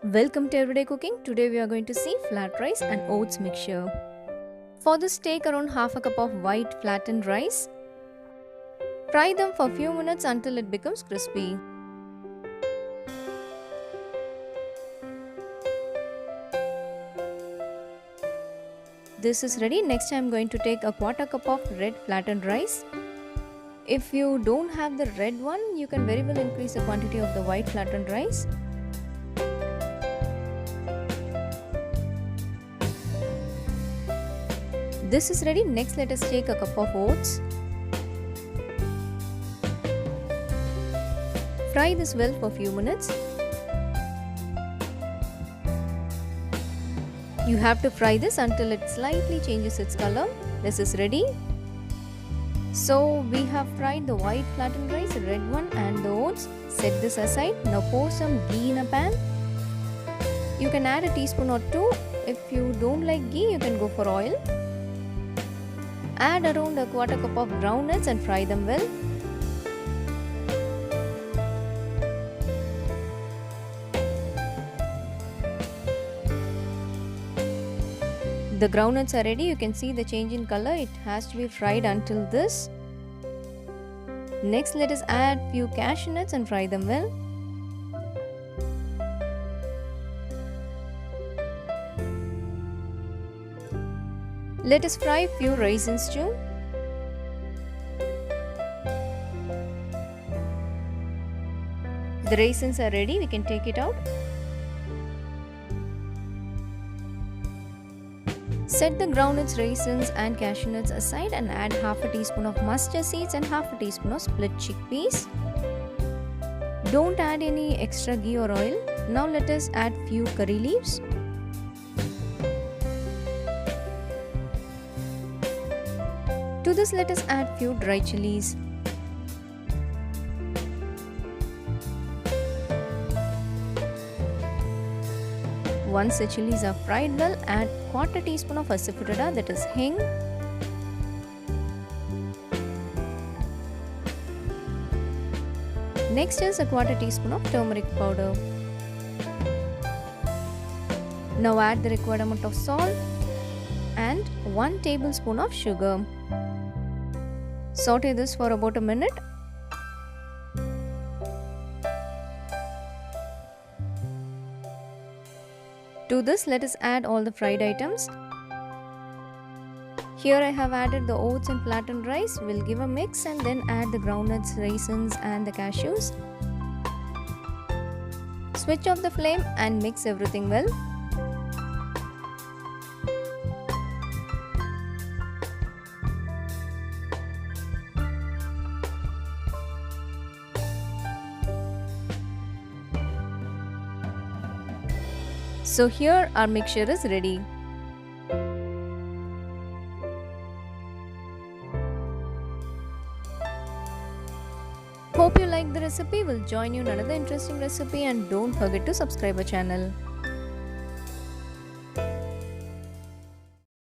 Welcome to Everyday Cooking. Today we are going to see flat rice and oats mixture. For this, take around half a cup of white flattened rice. Fry them for a few minutes until it becomes crispy. This is ready. Next I am going to take a quarter cup of red flattened rice. If you don't have the red one, you can very well increase the quantity of the white flattened rice. This is ready. Next let us take a cup of oats. Fry this well for a few minutes. You have to fry this until it slightly changes its color. This is ready. So we have fried the white flattened rice, the red one and the oats. Set this aside. Now pour some ghee in a pan. You can add a teaspoon or two. If you don't like ghee, you can go for oil. Add around a quarter cup of groundnuts and fry them well. The groundnuts are ready. You can see the change in color. It has to be fried until this. Next let us add few cashew nuts and fry them well. Let us fry few raisins too. The raisins are ready. We can take it out. Set the groundnuts, raisins and cashew nuts aside and add half a teaspoon of mustard seeds and half a teaspoon of split chickpeas. Don't add any extra ghee or oil. Now let us add few curry leaves. To this let us add few dry chilies. Once the chilies are fried well, add quarter teaspoon of asafoetida, that is hing. Next is a quarter teaspoon of turmeric powder. Now add the required amount of salt and 1 tablespoon of sugar. Saute this for about a minute. To this let us add all the fried items. Here I have added the oats and flattened rice. We'll give a mix and then add the groundnuts, raisins and the cashews. Switch off the flame and mix everything well. So here our mixture is ready. Hope you like the recipe. We'll join you in another interesting recipe and don't forget to subscribe our channel.